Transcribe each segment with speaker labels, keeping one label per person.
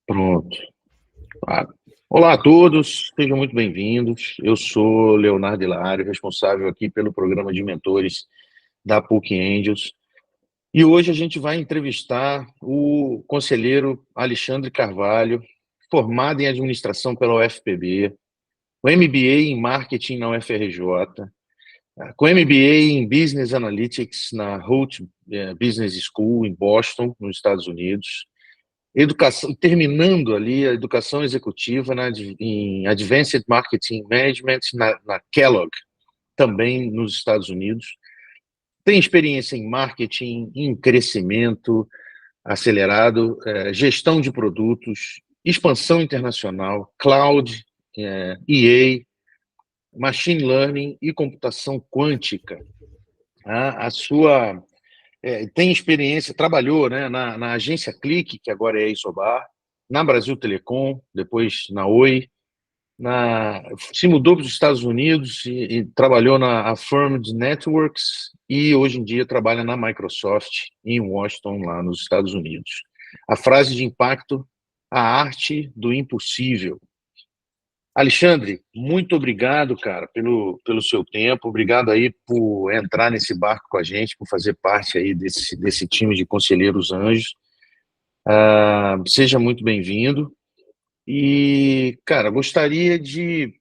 Speaker 1: Pronto. Claro. Olá a todos, sejam muito bem-vindos. Eu sou Leonardo Hilário, responsável aqui pelo programa de mentores da PUC Angels. E hoje a gente vai entrevistar o conselheiro Alexandre Carvalho, formado em administração pela UFPB, com MBA em marketing na UFRJ, com MBA em Business Analytics na Hult Business School em Boston, nos Estados Unidos. Educação, terminando ali a educação executiva em Advanced Marketing Management na Kellogg, também nos Estados Unidos. Tem experiência em marketing, em crescimento acelerado, gestão de produtos, expansão internacional, cloud, EA, machine learning e computação quântica. A sua tem experiência, trabalhou, né, na agência Clique, que agora é a Isobar, na Brasil Telecom, depois na Oi, se mudou para os Estados Unidos e trabalhou na Affirmed Networks e hoje em dia trabalha na Microsoft em Washington, lá nos Estados Unidos. A frase de impacto: a arte do impossível. Alexandre, muito obrigado, cara, pelo seu tempo. Obrigado aí por entrar nesse barco com a gente, por fazer parte aí desse time de Conselheiros Anjos. Seja muito bem-vindo. E, cara, gostaria de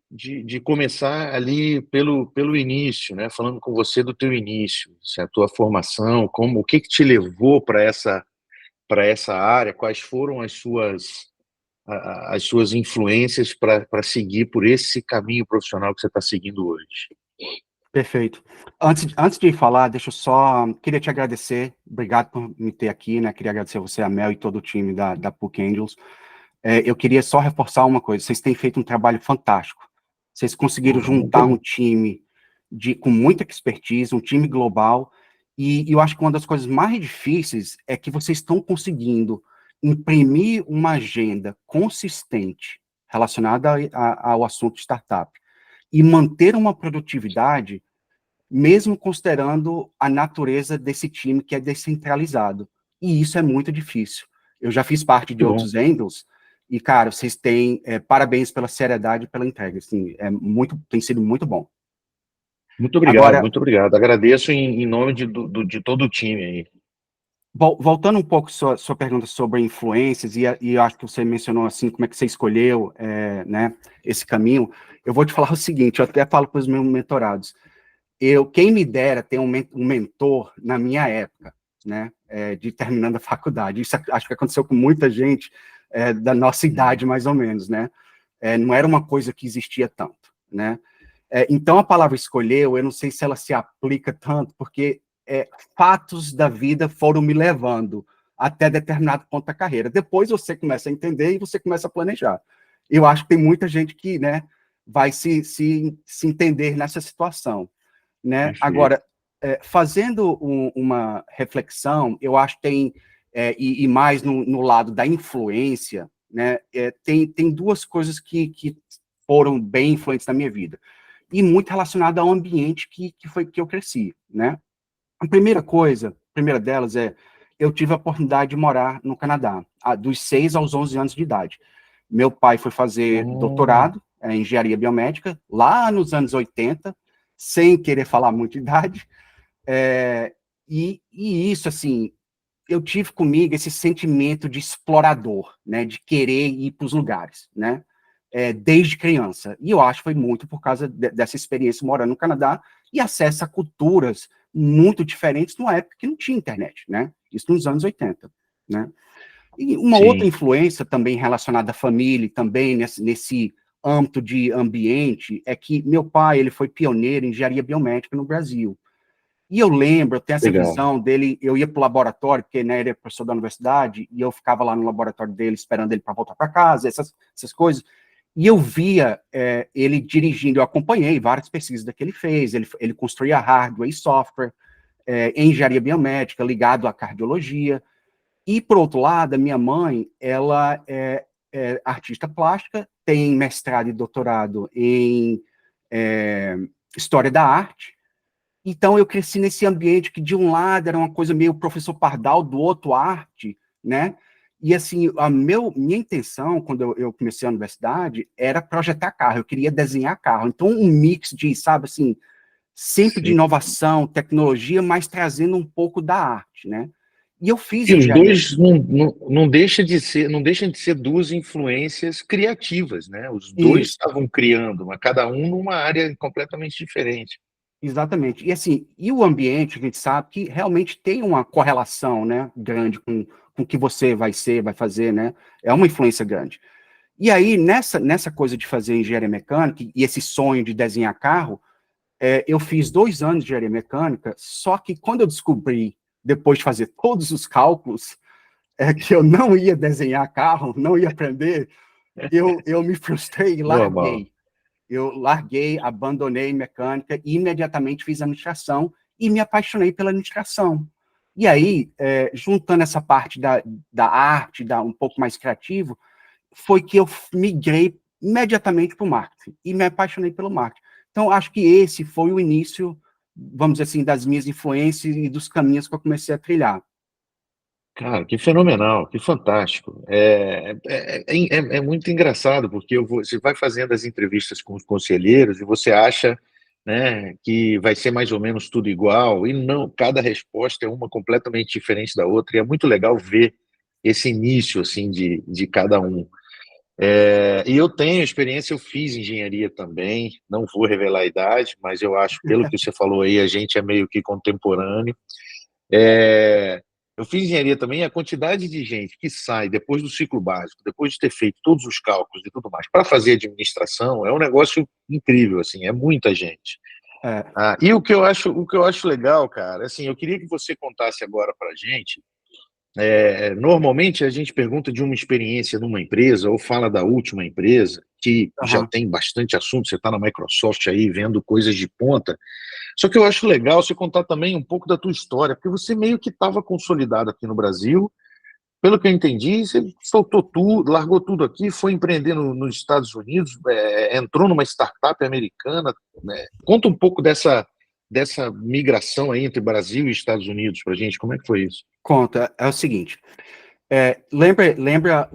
Speaker 1: começar ali pelo início, né? Falando com você do teu início, a tua formação, o que te levou para essa área, quais foram as suas influências para seguir por esse caminho profissional que você está seguindo hoje.
Speaker 2: Perfeito. Antes de falar, queria te agradecer, obrigado por me ter aqui, né? Queria agradecer você, a Mel e todo o time da PUC Angels. Eu queria só reforçar uma coisa: vocês têm feito um trabalho fantástico. Vocês conseguiram juntar um time com muita expertise, um time global, e eu acho que uma das coisas mais difíceis é que vocês estão conseguindo imprimir uma agenda consistente relacionada ao assunto startup e manter uma produtividade, mesmo considerando a natureza desse time que é descentralizado. E isso é muito difícil. Eu já fiz parte de outros Angels, e, cara, vocês têm parabéns pela seriedade e pela entrega. Assim, tem sido muito bom.
Speaker 1: Muito obrigado, agora, muito obrigado. Agradeço em nome de todo o time aí.
Speaker 2: Voltando um pouco sua pergunta sobre influências, e eu acho que você mencionou assim, como é que você escolheu né, esse caminho, eu vou te falar o seguinte: eu até falo para os meus mentorados, quem me dera ter um mentor na minha época, né, de terminando a faculdade. Isso acho que aconteceu com muita gente da nossa idade, mais ou menos, né? Não era uma coisa que existia tanto, né? Então, a palavra escolheu, eu não sei se ela se aplica tanto, porque fatos da vida foram me levando até determinado ponto da carreira. Depois você começa a entender e você começa a planejar. Eu acho que tem muita gente que, né, vai se entender nessa situação, né? Agora, fazendo uma reflexão, eu acho que tem, e mais no lado da influência, né, tem duas coisas que foram bem influentes na minha vida, e muito relacionado ao ambiente que eu cresci, né? A primeira delas eu tive a oportunidade de morar no Canadá, dos 6 aos 11 anos de idade. Meu pai foi fazer doutorado em engenharia biomédica, lá nos anos 80, sem querer falar muito de idade, e isso, assim, eu tive comigo esse sentimento de explorador, né, de querer ir para os lugares, né, desde criança. E eu acho que foi muito por causa dessa experiência morando no Canadá e acesso a culturas muito diferentes numa época que não tinha internet, né? Isso nos anos 80, né? E uma outra influência também relacionada à família, também nesse âmbito de ambiente, é que meu pai, ele foi pioneiro em engenharia biomédica no Brasil. E eu lembro, eu tenho essa visão dele, eu ia para o laboratório, porque, né, ele é professor da universidade, e eu ficava lá no laboratório dele, esperando ele para voltar para casa, essas coisas. E eu via ele dirigindo, eu acompanhei várias pesquisas que ele fez, ele construía hardware e software em engenharia biomédica, ligado à cardiologia. E, por outro lado, a minha mãe, ela é artista plástica, tem mestrado e doutorado em História da Arte. Então, eu cresci nesse ambiente que, de um lado, era uma coisa meio professor Pardal, do outro, arte, né? E, assim, minha intenção, quando eu comecei a universidade, era projetar carro, eu queria desenhar carro. Então, um mix de, sabe, assim, sempre de
Speaker 1: Sim.
Speaker 2: inovação, tecnologia, mas trazendo um pouco da arte, né? E eu fiz
Speaker 1: E os
Speaker 2: engenharia.
Speaker 1: dois não deixam de ser duas influências criativas, né? Os dois
Speaker 2: Isso,
Speaker 1: estavam criando, mas cada um numa área completamente diferente.
Speaker 2: exatamente. E, assim, e o ambiente, a gente sabe que realmente tem uma correlação, né, grande com o que você vai fazer, né? É uma influência grande. E aí, nessa coisa de fazer engenharia mecânica e esse sonho de desenhar carro, eu fiz 2 anos de engenharia mecânica, só que quando eu descobri, depois de fazer todos os cálculos, que eu não ia desenhar carro, não ia aprender, eu me frustrei e
Speaker 1: Normal.
Speaker 2: larguei. Eu larguei, abandonei mecânica e imediatamente fiz administração e me apaixonei pela administração. E aí, juntando essa parte da arte, um pouco mais criativo, foi que eu migrei imediatamente para o marketing e me apaixonei pelo marketing. Então, acho que esse foi o início, vamos dizer assim, das minhas influências e dos caminhos que eu comecei a trilhar.
Speaker 1: Cara, que fenomenal, que fantástico. É muito engraçado, porque você vai fazendo as entrevistas com os conselheiros e você acha, né, que vai ser mais ou menos tudo igual, e não, cada resposta é uma completamente diferente da outra, e é muito legal ver esse início, assim, de cada um. E eu tenho experiência, eu fiz engenharia também, não vou revelar a idade, mas eu acho, pelo que você falou aí, a gente é meio que contemporâneo. É, eu fiz engenharia também, e a quantidade de gente que sai depois do ciclo básico, depois de ter feito todos os cálculos e tudo mais, para fazer administração, é um negócio incrível, assim, é muita gente.
Speaker 2: É,
Speaker 1: E o que eu acho legal, cara, assim, eu queria que você contasse agora para a gente. Normalmente a gente pergunta de uma experiência numa empresa ou fala da última empresa, que já
Speaker 2: uhum.
Speaker 1: tem bastante assunto, você está na Microsoft aí vendo coisas de ponta. Só que eu acho legal você contar também um pouco da tua história, porque você meio que estava consolidado aqui no Brasil. Pelo que eu entendi, você soltou tudo, largou tudo aqui, foi empreender nos Estados Unidos, entrou numa startup americana, né? Conta um pouco dessa migração aí entre Brasil e Estados Unidos para a gente, como é que foi isso?
Speaker 2: Conta, é o seguinte, lembra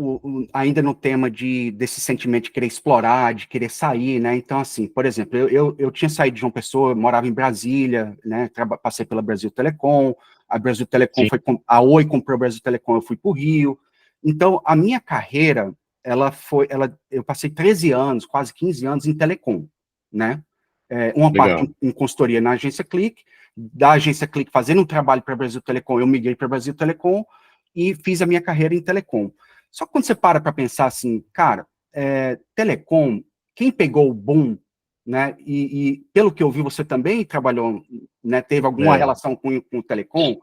Speaker 2: ainda no tema desse sentimento de querer explorar, de querer sair, né? Então, assim, por exemplo, eu tinha saído de João Pessoa, morava em Brasília, né? Passei pela Brasil Telecom, a Brasil Telecom
Speaker 1: Sim,
Speaker 2: a Oi comprou a Brasil Telecom, eu fui para o Rio. Então, a minha carreira, eu passei 13 anos, quase 15 anos em telecom, né? Uma parte
Speaker 1: legal.
Speaker 2: em consultoria na agência Clique, da agência Clique fazendo um trabalho para a Brasil Telecom, eu migrei para a Brasil Telecom, e fiz a minha carreira em telecom. Só que quando você para pensar assim, cara, telecom, quem pegou o boom, né, e pelo que eu vi, você também trabalhou, né, teve alguma
Speaker 1: É,
Speaker 2: relação com o telecom,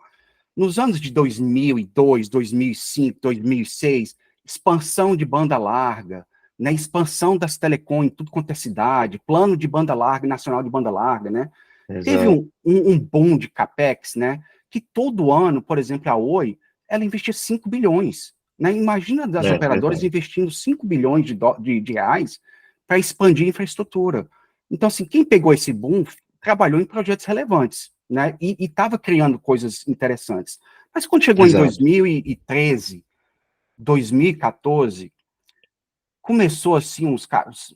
Speaker 2: nos anos de 2002, 2005, 2006, expansão de banda larga, né, expansão das telecom em tudo quanto é cidade, plano de banda larga, nacional de banda larga, né, teve
Speaker 1: exato.
Speaker 2: um boom de capex, né? Que todo ano, por exemplo, a Oi, ela investia 5 bilhões. Né? Imagina das operadoras
Speaker 1: Verdade.
Speaker 2: investindo 5 bilhões de reais para expandir a infraestrutura. Então, assim, quem pegou esse boom trabalhou em projetos relevantes, né? E estava criando coisas interessantes. Mas quando chegou em
Speaker 1: Exato.
Speaker 2: 2013, 2014, começou assim uns caras.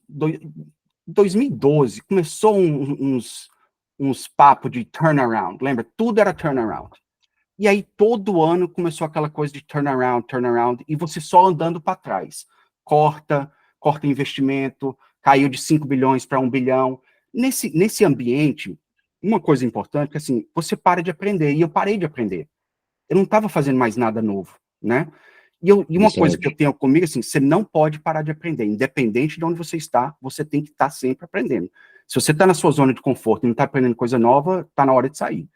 Speaker 2: 2012, começou uns papos de turnaround, lembra? Tudo era turnaround. E aí todo ano começou aquela coisa de turnaround, turnaround, e você só andando para trás. Corta investimento, caiu de 5 bilhões para 1 bilhão. Nesse ambiente, uma coisa importante é que assim, você para de aprender, e eu parei de aprender. Eu não estava fazendo mais nada novo, né? E uma coisa que eu
Speaker 1: Interessante.
Speaker 2: tenho comigo, assim, você não pode parar de aprender. Independente de onde você está, você tem que estar sempre aprendendo. Se você está na sua zona de conforto e não está aprendendo coisa nova, está na hora de sair.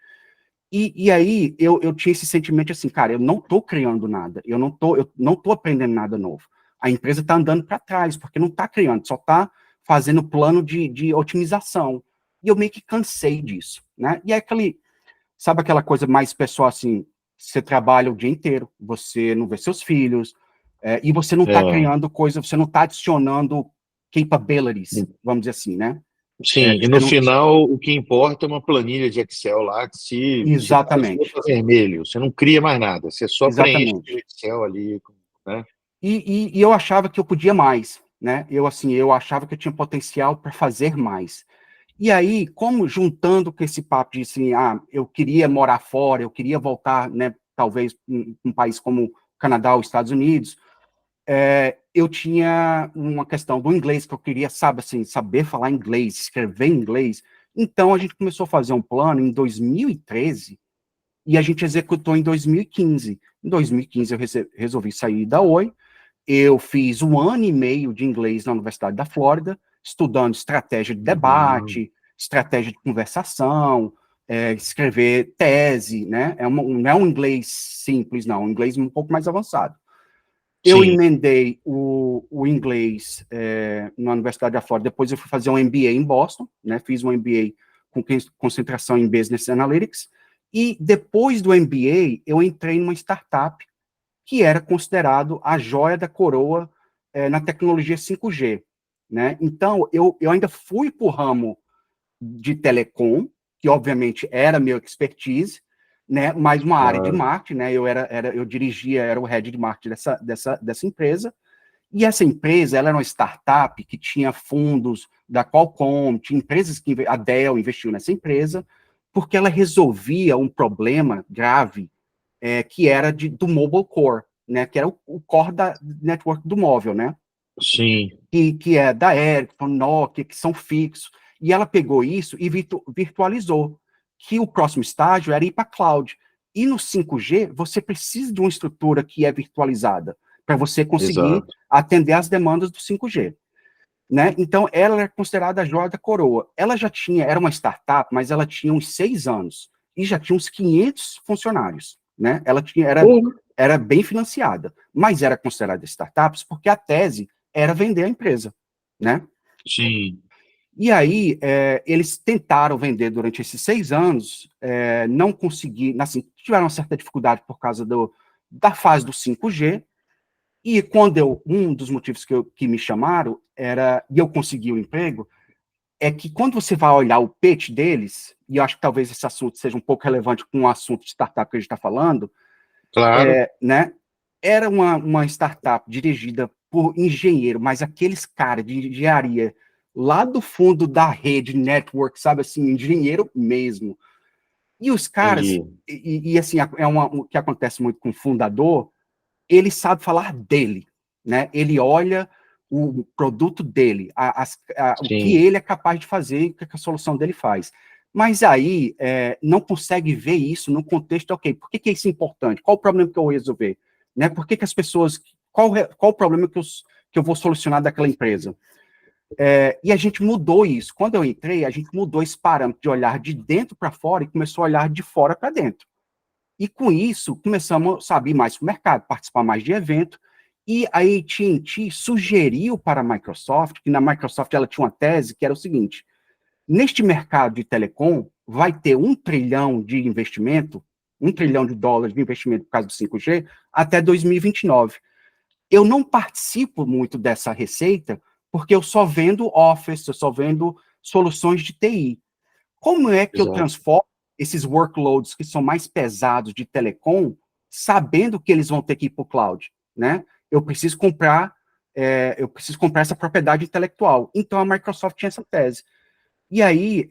Speaker 2: E aí eu tinha esse sentimento assim, cara, eu não estou criando nada, eu não tô aprendendo nada novo. A empresa está andando para trás, porque não está criando, só está fazendo plano de otimização. E eu meio que cansei disso, né? E é sabe aquela coisa mais pessoal assim, você trabalha o dia inteiro, você não vê seus filhos, e você não está
Speaker 1: É,
Speaker 2: criando coisa, você não está adicionando capabilities, vamos dizer assim, né?
Speaker 1: sim, e
Speaker 2: Você
Speaker 1: no
Speaker 2: não,
Speaker 1: final o que importa é uma planilha de Excel lá que se azul
Speaker 2: exatamente,
Speaker 1: está vermelho, você não cria mais nada, você só preenche o
Speaker 2: exatamente.
Speaker 1: Excel ali. né?
Speaker 2: E eu achava que eu podia mais, né? Eu achava que eu tinha potencial para fazer mais. E aí, como juntando com esse papo de assim, eu queria morar fora, eu queria voltar, né, talvez um país como o Canadá ou Estados Unidos, eu tinha uma questão do inglês que eu queria, sabe, assim, saber falar inglês, escrever inglês. Então a gente começou a fazer um plano em 2013 e a gente executou em 2015. Em 2015 eu resolvi sair da Oi. Eu fiz 1 ano e meio de inglês na Universidade da Flórida, estudando estratégia de
Speaker 1: Uhum.
Speaker 2: debate, estratégia de conversação, escrever tese, né? Não é um inglês simples, não, um inglês um pouco mais avançado. Eu
Speaker 1: Sim.
Speaker 2: emendei o inglês na Universidade da Flórida, depois eu fui fazer um MBA em Boston, né? Fiz um MBA com concentração em Business Analytics, e depois do MBA eu entrei numa startup que era considerado a joia da coroa na tecnologia 5G, né? Então, eu ainda fui para o ramo de telecom, que obviamente era meu expertise, né? Mas uma área de
Speaker 1: Claro.
Speaker 2: marketing, né? Eu dirigia, era o head de marketing dessa empresa, e essa empresa, ela era uma startup que tinha fundos da Qualcomm, tinha empresas que a Dell investiu nessa empresa, porque ela resolvia um problema grave que era do mobile core, né, que era o core da network do móvel, né,
Speaker 1: Sim.
Speaker 2: que é da Ericsson, Nokia, que são fixos, e ela pegou isso e virtualizou, que o próximo estágio era ir para cloud. E no 5G, você precisa de uma estrutura que é virtualizada, para você conseguir
Speaker 1: Exato.
Speaker 2: atender às demandas do 5G. Né? Então, ela é considerada a joia da coroa. Ela já era uma startup, mas ela tinha uns 6 anos e já tinha uns 500 funcionários. Né?
Speaker 1: Porra.
Speaker 2: Era bem financiada, mas era considerada startup porque a tese era vender a empresa. Né?
Speaker 1: Sim.
Speaker 2: E aí, eles tentaram vender durante esses 6 anos, não conseguiram, assim, tiveram uma certa dificuldade por causa da fase do 5G, e um dos motivos que me chamaram e eu consegui o emprego, é que quando você vai olhar o pitch deles, e eu acho que talvez esse assunto seja um pouco relevante com o assunto de startup que a gente está falando,
Speaker 1: Claro.
Speaker 2: né? Era uma startup dirigida por engenheiro, mas aqueles caras de engenharia lá do fundo da rede network, sabe assim, engenheiro mesmo. E os caras,
Speaker 1: Entendi.
Speaker 2: assim, o que acontece muito com o fundador, ele sabe falar dele, né? Ele olha o produto dele, o que
Speaker 1: Sim.
Speaker 2: ele é capaz de fazer e o que a solução dele faz. Mas aí não consegue ver isso no contexto, ok, por que é isso importante? Qual o problema que eu vou resolver? Né? Por que as pessoas. Qual o problema que eu vou solucionar daquela empresa? E a gente mudou isso. Quando eu entrei, a gente mudou esse parâmetro de olhar de dentro para fora e começou a olhar de fora para dentro. E com isso, começamos a saber mais sobre o mercado, participar mais de evento, e a AT&T sugeriu para a Microsoft, que na Microsoft ela tinha uma tese que era o seguinte: neste mercado de telecom, vai ter 1 trilhão de investimento, 1 trilhão de dólares de investimento por causa do 5G, até 2029. Eu não participo muito dessa receita, porque eu só vendo Office, eu só vendo soluções de TI. Como é que eu
Speaker 1: Exato.
Speaker 2: transformo esses workloads que são mais pesados de telecom, sabendo que eles vão ter que ir para o cloud, né? Eu preciso comprar essa propriedade intelectual. Então a Microsoft tinha essa tese. E aí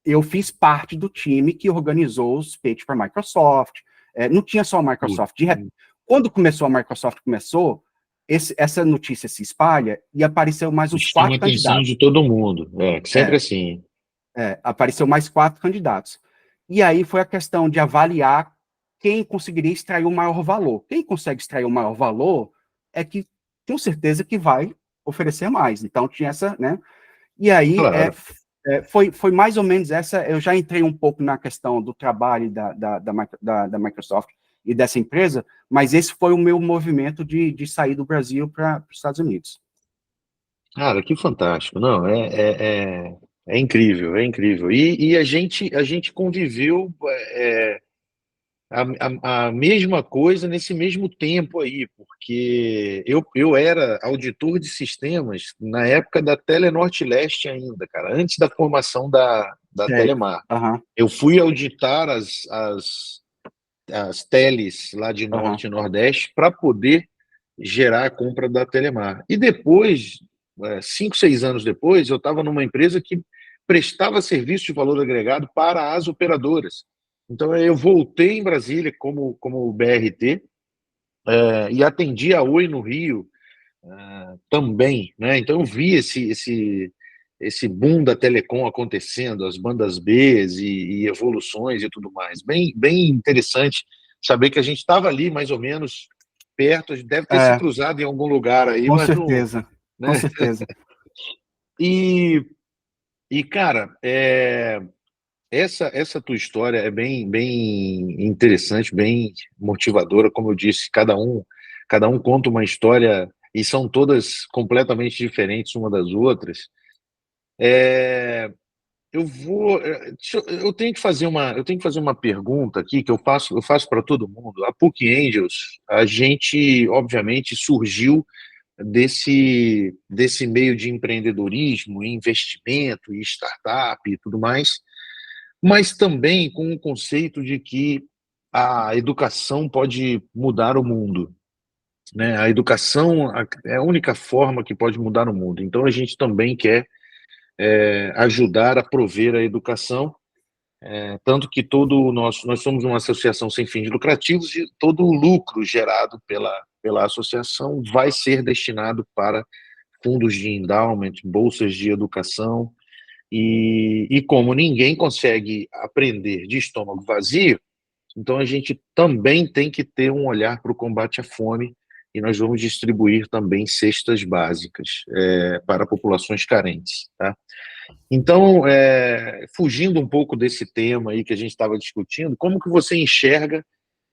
Speaker 2: eu fiz parte do time que organizou os pitch para a Microsoft. Não tinha só a Microsoft. Quando começou a Microsoft, essa notícia se espalha e apareceu mais uns
Speaker 1: Chama a
Speaker 2: 4
Speaker 1: atenção de
Speaker 2: candidatos.
Speaker 1: todo mundo. Sempre
Speaker 2: É,
Speaker 1: assim.
Speaker 2: apareceu mais 4 candidatos. E aí foi a questão de avaliar quem conseguiria extrair o maior valor. Quem consegue extrair o maior valor é que, com certeza, que vai oferecer mais. Então, tinha essa, né? E aí,
Speaker 1: Claro.
Speaker 2: foi mais ou menos essa, eu já entrei um pouco na questão do trabalho da Microsoft e dessa empresa, mas esse foi o meu movimento de sair do Brasil para os Estados Unidos.
Speaker 1: Cara, que fantástico. Não, é incrível, é incrível. E a gente conviveu a mesma coisa nesse mesmo tempo aí, porque eu era auditor de sistemas na época da Telenorte Leste ainda, cara, antes da formação da
Speaker 2: Sei.
Speaker 1: Telemar.
Speaker 2: Aham.
Speaker 1: Eu fui auditar as as teles lá de Norte e Nordeste para poder gerar a compra da Telemar. E depois, 5, 6 anos depois, eu estava numa empresa que prestava serviço de valor agregado para as operadoras. Então, eu voltei em Brasília como BRT, e atendi a Oi no Rio também, né? Então, eu vi esse boom da telecom acontecendo, as bandas B e evoluções e tudo mais. Bem interessante saber que a gente estava ali, mais ou menos, perto, deve ter se cruzado em algum lugar aí,
Speaker 2: com
Speaker 1: mas não...
Speaker 2: certeza,
Speaker 1: Né?
Speaker 2: com certeza.
Speaker 1: Cara, essa tua história é bem interessante, bem motivadora, como eu disse, cada um conta uma história e são todas completamente diferentes uma das outras. Eu tenho que fazer uma pergunta aqui que eu faço para todo mundo. A PUC Angels, a gente obviamente surgiu desse meio de empreendedorismo, investimento e startup e tudo mais, mas também com o conceito de que a educação pode mudar o mundo, né? A educação é a única forma que pode mudar o mundo. Então a gente também quer ajudar a prover a educação, tanto que nós somos uma associação sem fins lucrativos e todo o lucro gerado pela associação vai ser destinado para fundos de endowment, bolsas de educação, e como ninguém consegue aprender de estômago vazio, então a gente também tem que ter um olhar para o combate à fome e nós vamos distribuir também cestas básicas para populações carentes, tá? Então, fugindo um pouco desse tema aí que a gente estava discutindo, como que você enxerga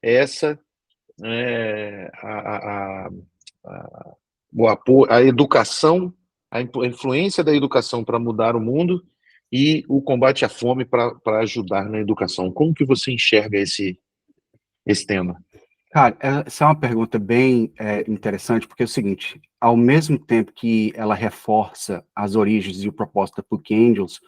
Speaker 1: essa a educação, a influência da educação para mudar o mundo e o combate à fome para ajudar na educação? Como que você enxerga esse tema?
Speaker 2: Cara, essa é uma pergunta bem interessante, porque é o seguinte, ao mesmo tempo que ela reforça as origens e o propósito da PUC Angels,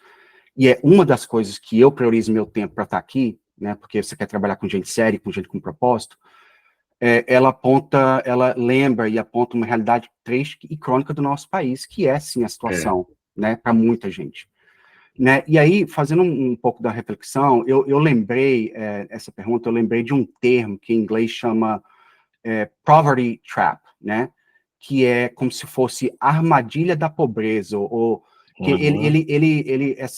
Speaker 2: e é uma das coisas que eu priorizo meu tempo para estar aqui, né, porque você quer trabalhar com gente séria, com gente com propósito, ela lembra e aponta uma realidade triste e crônica do nosso país, que é, sim, a situação, né, para muita gente. Né? E aí, fazendo um pouco da reflexão, eu lembrei, essa pergunta, eu lembrei de um termo que em inglês chama poverty trap, né? Que é como se fosse armadilha da pobreza, ou que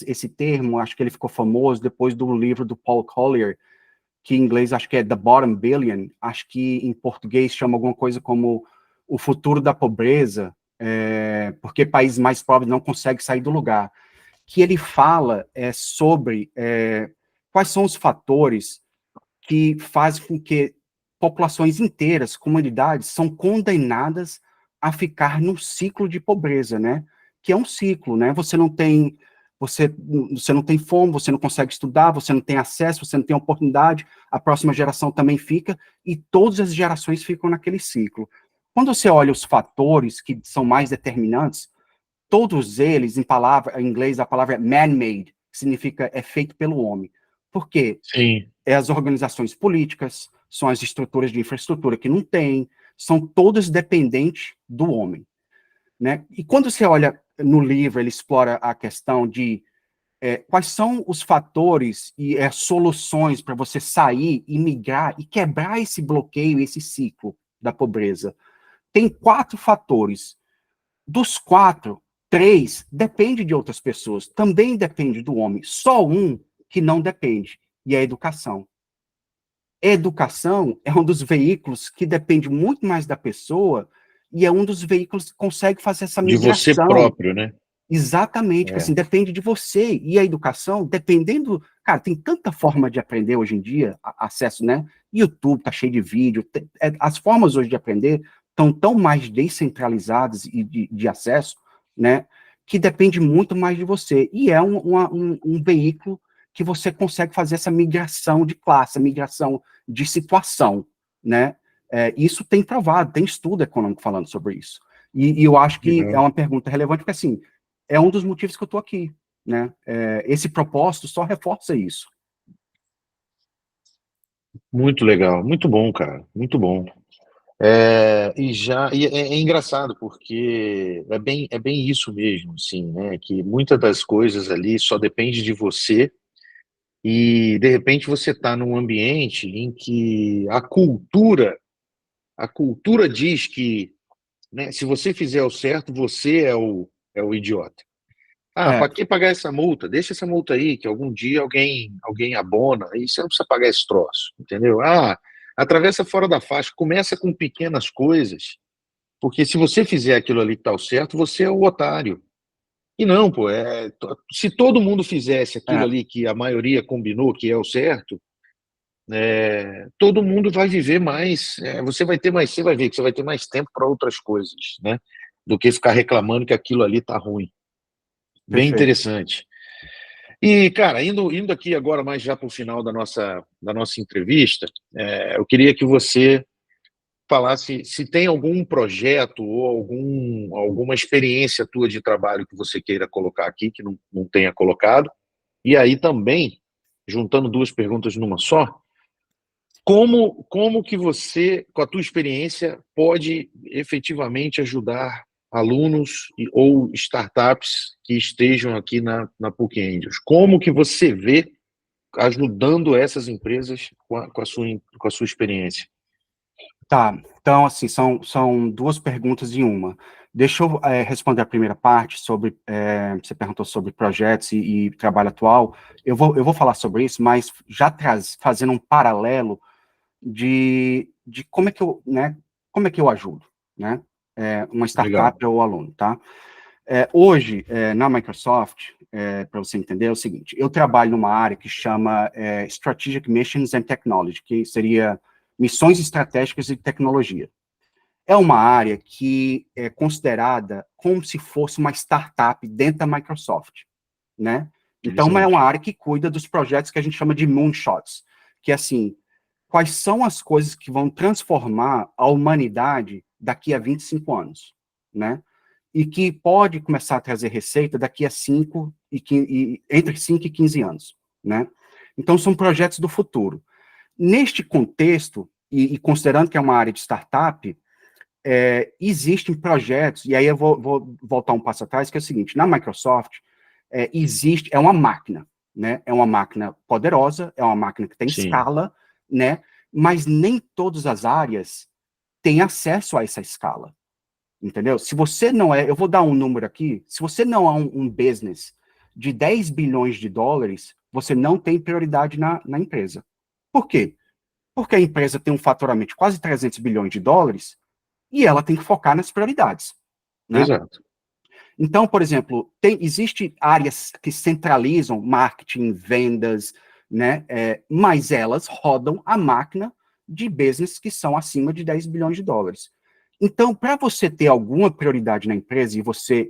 Speaker 2: esse termo, acho que ele ficou famoso depois do livro do Paul Collier, que em inglês acho que é The Bottom Billion, acho que em português chama alguma coisa como o futuro da pobreza, porque países mais pobres não conseguem sair do lugar. Que ele fala sobre quais são os fatores que fazem com que populações inteiras, comunidades, são condenadas a ficar num ciclo de pobreza, né? Que é um ciclo, né? Você não tem fome, você não consegue estudar, você não tem acesso, você não tem oportunidade, a próxima geração também fica, e todas as gerações ficam naquele ciclo. Quando você olha os fatores que são mais determinantes, todos eles, em inglês, a palavra é man-made, que significa é feito pelo homem. Por quê?
Speaker 1: Sim.
Speaker 2: As organizações políticas, são as estruturas de infraestrutura que não tem, são todas dependentes do homem. Né? E quando você olha no livro, ele explora a questão de quais são os fatores e soluções para você sair e migrar e quebrar esse bloqueio, esse ciclo da pobreza. Tem 4 fatores. Dos 4, 3 depende de outras pessoas, também depende do homem. Só um que não depende, e é a educação. A educação é um dos veículos que depende muito mais da pessoa e é um dos veículos que consegue fazer essa
Speaker 1: De você
Speaker 2: migração.
Speaker 1: próprio, né?
Speaker 2: Exatamente, assim, depende de você. E a educação, dependendo... Cara, tem tanta forma de aprender hoje em dia, acesso, né? YouTube tá cheio de vídeo. As formas hoje de aprender estão tão mais descentralizadas e de acesso, né? Que depende muito mais de você. E é um veículo que você consegue fazer essa migração de classe, migração de situação, né? Isso tem provado, tem estudo econômico falando sobre isso. E eu acho que é
Speaker 1: Legal.
Speaker 2: uma pergunta relevante, porque, assim, é um dos motivos que eu estou aqui, né? Esse propósito só reforça isso.
Speaker 1: Muito legal, muito bom, cara, muito bom. É engraçado porque é bem isso mesmo, assim, né? Que muitas das coisas ali só depende de você e de repente você está num ambiente em que a cultura diz que, né, se você fizer o certo, você é o idiota. Ah,
Speaker 2: É,
Speaker 1: para que pagar essa multa? Deixa essa multa aí, que algum dia alguém abona, aí você não precisa pagar esse troço, entendeu? Ah, atravessa fora da faixa, começa com pequenas coisas, porque se você fizer aquilo ali que tá o certo, você é o otário. E não, pô, se todo mundo fizesse aquilo
Speaker 2: é,
Speaker 1: ali que a maioria combinou que é o certo, todo mundo vai viver mais, você vai ter mais, você vai ver que você vai ter mais tempo para outras coisas, né? Do que ficar reclamando que aquilo ali tá ruim. Bem
Speaker 2: perfeito.
Speaker 1: interessante. E, cara, indo aqui agora mais já para o final da nossa entrevista, eu queria que você falasse se tem algum projeto ou alguma experiência tua de trabalho que você queira colocar aqui, que não tenha colocado. E aí também, juntando duas perguntas numa só, como que você, com a tua experiência, pode efetivamente ajudar alunos ou startups que estejam aqui na PUC Angels? Como que você vê ajudando essas empresas com a sua experiência?
Speaker 2: Tá, então, assim, são duas perguntas em uma. Deixa eu responder a primeira parte sobre, você perguntou sobre projetos e trabalho atual. Eu vou falar sobre isso, mas já fazendo um paralelo de como é que eu, né, como é que eu ajudo, né, uma
Speaker 1: Legal.
Speaker 2: startup ou aluno, tá? Hoje, na Microsoft, para você entender, é o seguinte, eu trabalho numa área que chama Strategic Missions and Technology, que seria missões estratégicas e tecnologia. É uma área que é considerada como se fosse uma startup dentro da Microsoft, né? Então, é uma
Speaker 1: Interessante.
Speaker 2: área que cuida dos projetos que a gente chama de moonshots, que é assim, quais são as coisas que vão transformar a humanidade daqui a 25 anos, né? E que pode começar a trazer receita daqui a 5 entre 5 e 15 anos, né? Então, são projetos do futuro. Neste contexto, e considerando que é uma área de startup, existem projetos, e aí eu vou voltar um passo atrás, que é o seguinte, na Microsoft, é uma máquina, né? É uma máquina poderosa, é uma máquina que tem
Speaker 1: Sim.
Speaker 2: escala, né? Mas nem todas as áreas têm acesso a essa escala, entendeu? Se você não eu vou dar um número aqui, se você não é um business de 10 bilhões de dólares, você não tem prioridade na empresa. Por quê? Porque a empresa tem um faturamento de quase 300 bilhões de dólares e ela tem que focar nas prioridades, né?
Speaker 1: Exato.
Speaker 2: Então, por exemplo, existe áreas que centralizam marketing, vendas, né? Mas elas rodam a máquina de business que são acima de 10 bilhões de dólares. Então, para você ter alguma prioridade na empresa,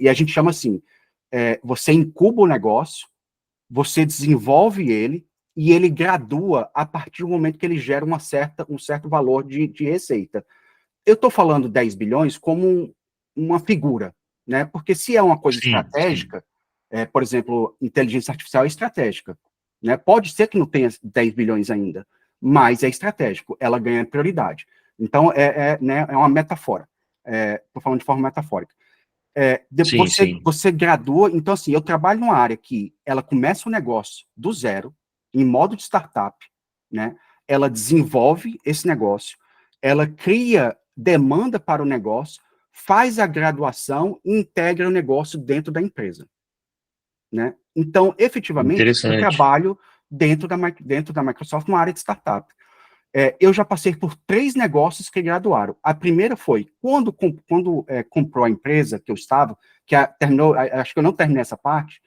Speaker 2: e a gente chama assim, você incuba o negócio, você desenvolve ele, e ele gradua a partir do momento que ele gera um certo valor de receita. Eu estou falando 10 bilhões como uma figura, né? Porque se é uma coisa
Speaker 1: Sim, sim.
Speaker 2: estratégica, por exemplo, inteligência artificial é estratégica, né? Pode ser que não tenha 10 bilhões ainda, mas é estratégico, ela ganha prioridade. Então, né, é uma metáfora. Estou falando de forma metafórica.
Speaker 1: Sim, sim.
Speaker 2: Você gradua, então assim, eu trabalho numa área que ela começa o negócio do zero, em modo de startup, né? Ela desenvolve esse negócio, ela cria demanda para o negócio, faz a graduação e integra o negócio dentro da empresa, né? Então, efetivamente, eu
Speaker 1: Interessante.
Speaker 2: trabalho dentro da Microsoft, numa área de startup. Eu já passei por 3 negócios que graduaram. A primeira foi, quando comprou a empresa que eu estava, terminou, acho que eu não terminei essa parte,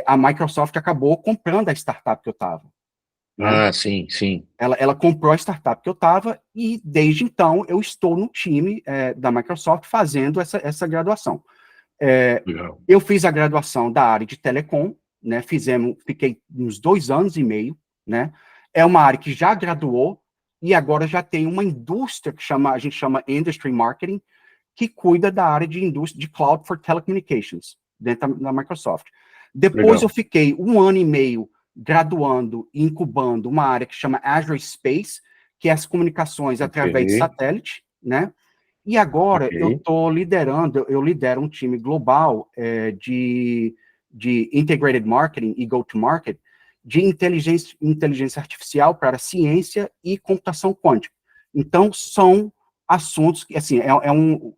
Speaker 2: a Microsoft acabou comprando a startup que eu estava, né?
Speaker 1: Ah, sim, sim.
Speaker 2: Ela comprou a startup que eu estava e, desde então, eu estou no time da Microsoft fazendo essa graduação. É,
Speaker 1: Legal.
Speaker 2: eu fiz a graduação da área de telecom, né? Fiquei uns 2 anos e meio, né? É uma área que já graduou e agora já tem uma indústria a gente chama Industry Marketing, que cuida da área de indústria de Cloud for Telecommunications, dentro da Microsoft. Depois eu
Speaker 1: Legal.
Speaker 2: fiquei 1 ano e meio graduando e incubando uma área que chama Azure Space, que é as comunicações através de satélite, né? E agora eu lidero um time global de integrated marketing e go-to-market de inteligência artificial para ciência e computação quântica. Então, são assuntos que, assim,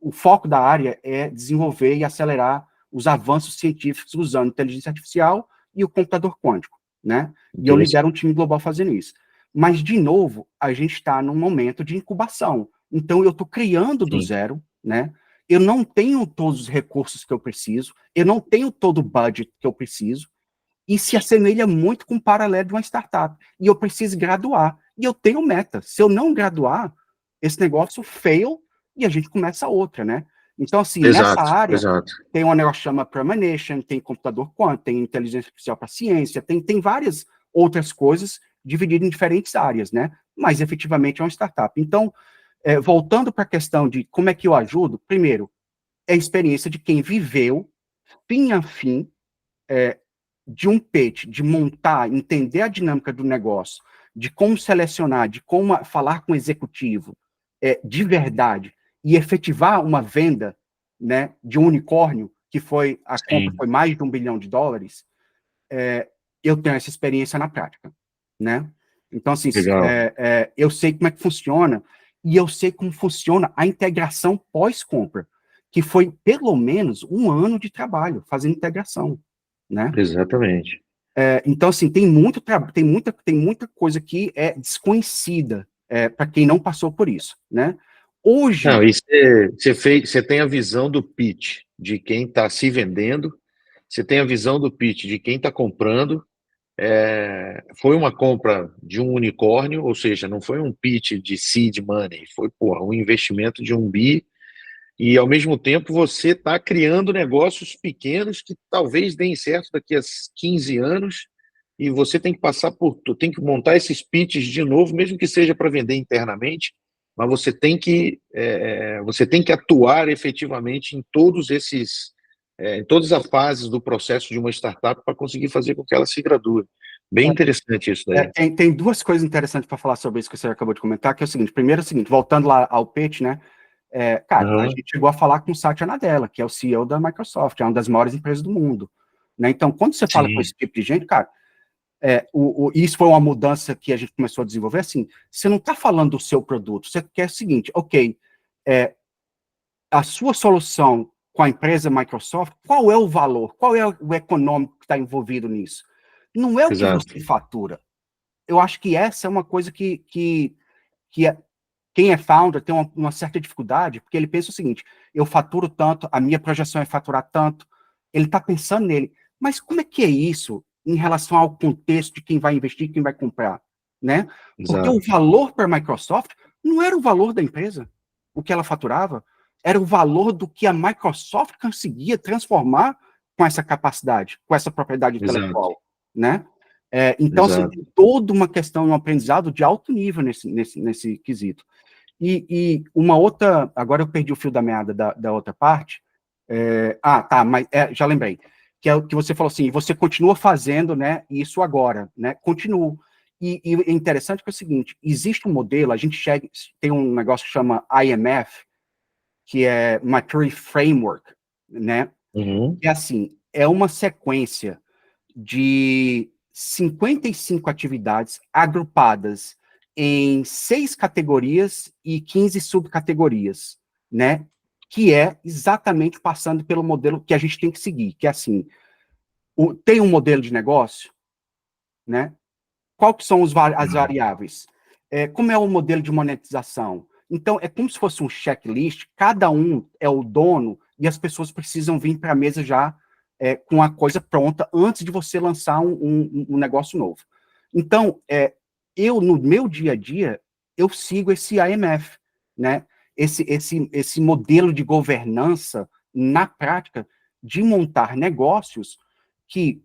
Speaker 2: o foco da área é desenvolver e acelerar os avanços científicos usando inteligência artificial e o computador quântico, né? E eu lidero um time global fazendo isso. Mas, de novo, a gente está num momento de incubação. Então, eu estou criando do zero, né? Eu não tenho todos os recursos que eu preciso, eu não tenho todo o budget que eu preciso, e se assemelha muito com o paralelo de uma startup. E eu preciso graduar. E eu tenho meta. Se eu não graduar, esse negócio fail e a gente começa outra, né? Então, assim, nessa área, tem um negócio que chama Premonition, tem computador quântico, tem inteligência artificial para ciência, tem várias outras coisas divididas em diferentes áreas, né? Mas, efetivamente, é uma startup. Então, voltando para a questão de como é que eu ajudo, primeiro, é a experiência de quem viveu, fim a fim, de um pitch, de montar, entender a dinâmica do negócio, de como selecionar, de como falar com o executivo de verdade e efetivar uma venda, né, de um unicórnio, que foi, a compra foi mais de $1 bilhão, eu tenho essa experiência na prática, né? Então, assim, eu sei como é que funciona e eu sei como funciona a integração pós-compra, que foi pelo menos 1 ano de trabalho fazendo integração, né?
Speaker 1: Exatamente.
Speaker 2: Então, assim, tem muita coisa que é desconhecida para quem não passou por isso, né? Hoje...
Speaker 1: Não, e você tem a visão do pitch de quem está se vendendo, você tem a visão do pitch de quem está comprando. Foi uma compra de um unicórnio, ou seja, não foi um pitch de seed money, foi um investimento de $1 bi, e ao mesmo tempo você está criando negócios pequenos que talvez deem certo daqui a 15 anos, e você tem que tem que montar esses pitches de novo, mesmo que seja para vender internamente, mas você tem que atuar efetivamente em todos esses, em todas as fases do processo de uma startup para conseguir fazer com que ela se gradue. Bem interessante isso daí.
Speaker 2: Tem 2 coisas interessantes para falar sobre isso que você acabou de comentar, que é o seguinte: primeiro é o seguinte, voltando lá ao pitch, né? Cara, a gente chegou a falar com o Satya Nadella, que é o CEO da Microsoft, é uma das maiores empresas do mundo, né? Então, quando você fala com esse tipo de gente, cara, isso foi uma mudança que a gente começou a desenvolver, assim, você não está falando do seu produto, você quer o seguinte, ok, a sua solução com a empresa Microsoft, qual é o valor, qual é o econômico que está envolvido nisso? Não é o que você fatura. Eu acho que essa é uma coisa que quem é founder tem uma certa dificuldade, porque ele pensa o seguinte: eu faturo tanto, a minha projeção é faturar tanto, ele está pensando nele, mas como é que é isso em relação ao contexto de quem vai investir, quem vai comprar, né? Porque o valor para a Microsoft não era o valor da empresa, o que ela faturava, era o valor do que a Microsoft conseguia transformar com essa capacidade, com essa propriedade intelectual, né? Então, assim, tem toda uma questão, um aprendizado de alto nível nesse quesito. E uma outra, agora eu perdi o fio da meada da outra parte, mas já lembrei, que é o que você falou assim, você continua fazendo, né, isso agora, né, continuo. E é interessante que é o seguinte, existe um modelo, a gente tem um negócio que chama IMF, que é Maturity Framework, né, que é assim, é uma sequência de 55 atividades agrupadas em 6 categorias e 15 subcategorias, né? Que é exatamente passando pelo modelo que a gente tem que seguir, que é assim, tem um modelo de negócio, né? Qual que são as variáveis? Como é o modelo de monetização? Então, é como se fosse um checklist, cada um é o dono e as pessoas precisam vir para a mesa já com a coisa pronta antes de você lançar um negócio novo. Então, eu, no meu dia a dia, eu sigo esse IMF, né? Esse modelo de governança, na prática, de montar negócios que,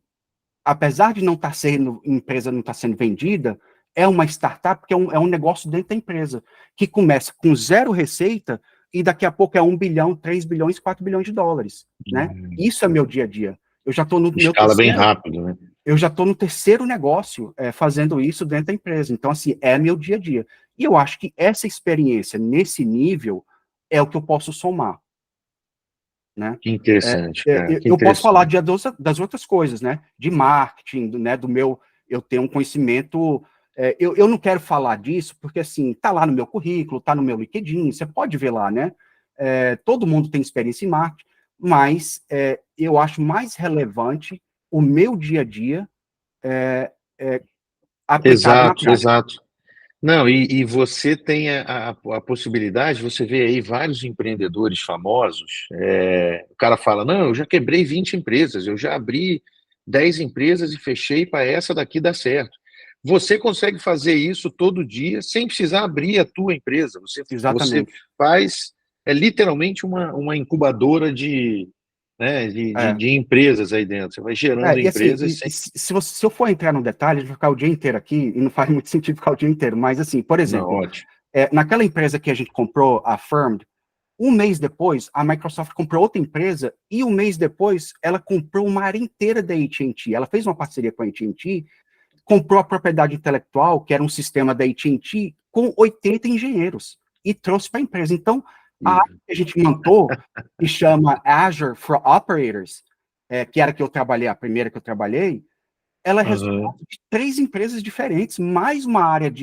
Speaker 2: apesar de não estar sendo, empresa não estar sendo vendida, é uma startup, que é um negócio dentro da empresa, que começa com 0 receita e daqui a pouco é 1 bilhão, 3 bilhões, 4 bilhões de dólares, né? Isso é meu dia a dia. Eu já estou no meu
Speaker 1: escala bem rápido, né?
Speaker 2: Eu já estou no 3º negócio fazendo isso dentro da empresa. Então, assim, é meu dia a dia. E eu acho que essa experiência, nesse nível, é o que eu posso somar, né?
Speaker 1: Que interessante, cara, que
Speaker 2: Eu posso falar
Speaker 1: interessante.
Speaker 2: das outras coisas, né? De marketing, né? Do meu, eu tenho um conhecimento. Eu não quero falar disso porque assim tá lá no meu currículo, tá no meu LinkedIn, você pode ver lá, né? Todo mundo tem experiência em marketing, mas eu acho mais relevante o meu dia a dia aplicado na
Speaker 1: Exato,
Speaker 2: prática.
Speaker 1: exato. Não, e você tem a possibilidade, você vê aí vários empreendedores famosos, o cara fala, não, eu já quebrei 20 empresas, eu já abri 10 empresas e fechei para essa daqui dar certo. Você consegue fazer isso todo dia sem precisar abrir a tua empresa. Você
Speaker 2: Exatamente.
Speaker 1: faz, literalmente uma incubadora né,
Speaker 2: É.
Speaker 1: de empresas aí dentro. Você vai gerando
Speaker 2: E assim,
Speaker 1: empresas sem...
Speaker 2: se eu for entrar no detalhe, a gente vai ficar o dia inteiro aqui, e não faz muito sentido ficar o dia inteiro, mas assim, por
Speaker 1: Não,
Speaker 2: exemplo,
Speaker 1: ótimo.
Speaker 2: naquela empresa que a gente comprou, a Firmed, um mês depois, a Microsoft comprou outra empresa, e um mês depois, ela comprou uma área inteira da AT&T. Ela fez uma parceria com a AT&T, comprou a propriedade intelectual, que era um sistema da AT&T, com 80 engenheiros, e trouxe para a empresa. Então, a área que a gente montou, que chama Azure for Operators, que era que eu trabalhei, a primeira que eu trabalhei, ela é
Speaker 1: Uhum.
Speaker 2: resultado de 3 empresas diferentes, mais uma área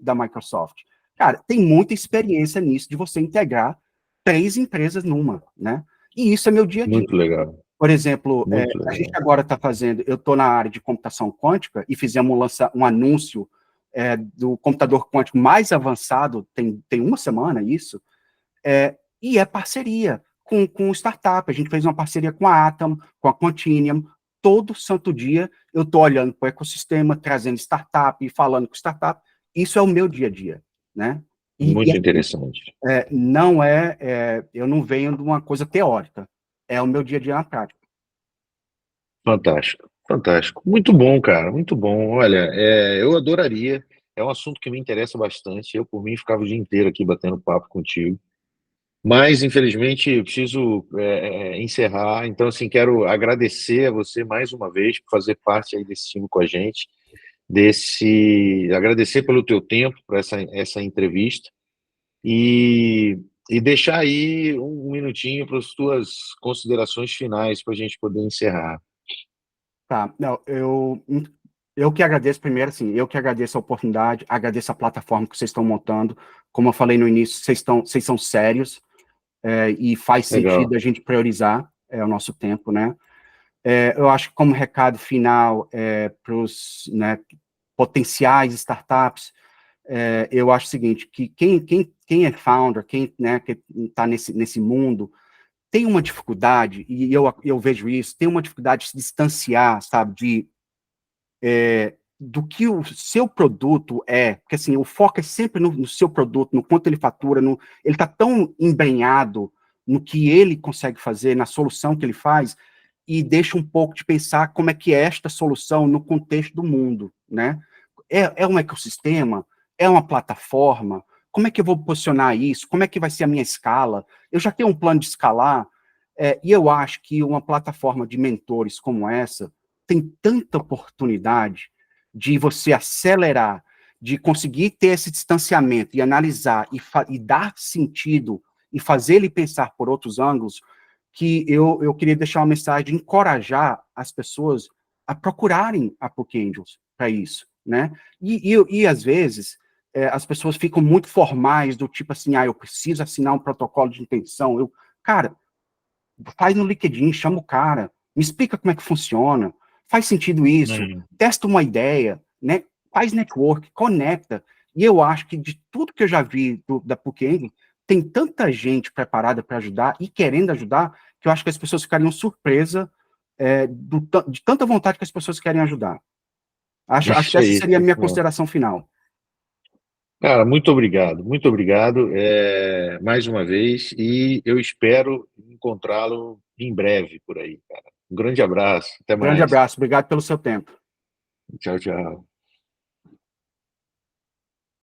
Speaker 2: da Microsoft. Cara, tem muita experiência nisso, de você integrar 3 empresas numa, né? E isso é meu dia a dia.
Speaker 1: Muito legal,
Speaker 2: Por exemplo,
Speaker 1: muito
Speaker 2: a gente
Speaker 1: legal.
Speaker 2: agora está fazendo, eu estou na área de computação quântica e fizemos um anúncio do computador quântico mais avançado, tem uma semana isso, e é parceria com startup. A gente fez uma parceria com a Atom, com a Quantinium. Todo santo dia eu estou olhando para o ecossistema, trazendo startup, falando com startup. Isso é o meu dia a dia, né? E
Speaker 1: Muito interessante.
Speaker 2: não eu não venho de uma coisa teórica, é o meu dia a dia na prática.
Speaker 1: Fantástico, fantástico. Muito bom, cara, muito bom. Olha, eu adoraria, é um assunto que me interessa bastante. Eu, por mim, ficava o dia inteiro aqui batendo papo contigo. Mas, infelizmente, eu preciso encerrar. Então, assim, quero agradecer a você mais uma vez por fazer parte aí desse time com a gente, agradecer pelo teu tempo, por essa entrevista e deixar aí um minutinho para as tuas considerações finais para a gente poder encerrar.
Speaker 2: Tá, não, eu que agradeço primeiro, assim, eu que agradeço a oportunidade, agradeço a plataforma que vocês estão montando. Como eu falei no início, vocês são sérios, e faz
Speaker 1: Legal.
Speaker 2: sentido a gente priorizar o nosso tempo, né? Eu acho que como recado final para os, né, potenciais startups, eu acho o seguinte, que quem é founder, quem, né, que está nesse mundo, tem uma dificuldade, e eu vejo isso, tem uma dificuldade de se distanciar, sabe, do que o seu produto porque assim, o foco é sempre no seu produto, no quanto ele fatura, ele está tão embrenhado no que ele consegue fazer, na solução que ele faz, e deixa um pouco de pensar como é que é esta solução no contexto do mundo, né? É um ecossistema? É uma plataforma? Como é que eu vou posicionar isso? Como é que vai ser a minha escala? Eu já tenho um plano de escalar, e eu acho que uma plataforma de mentores como essa tem tanta oportunidade de você acelerar, de conseguir ter esse distanciamento e analisar e dar sentido e fazer ele pensar por outros ângulos, que eu queria deixar uma mensagem de encorajar as pessoas a procurarem a PUC Angels para isso, né? E às vezes, as pessoas ficam muito formais, do tipo assim, eu preciso assinar um protocolo de intenção. Cara, faz no LinkedIn, chama o cara, me explica como é que funciona, faz sentido isso,
Speaker 1: Hum.
Speaker 2: testa uma ideia, né? Faz network, conecta. E eu acho que de tudo que eu já vi da PUC Angels, tem tanta gente preparada para ajudar e querendo ajudar, que eu acho que as pessoas ficariam surpresas de tanta vontade que as pessoas querem ajudar. Acho que
Speaker 1: Isso
Speaker 2: essa
Speaker 1: aí.
Speaker 2: seria a minha consideração final.
Speaker 1: Cara, muito obrigado, mais uma vez, e eu espero encontrá-lo em breve por aí, cara. Um grande abraço, até
Speaker 2: Grande
Speaker 1: mais.
Speaker 2: abraço, obrigado pelo seu tempo.
Speaker 1: Tchau, tchau.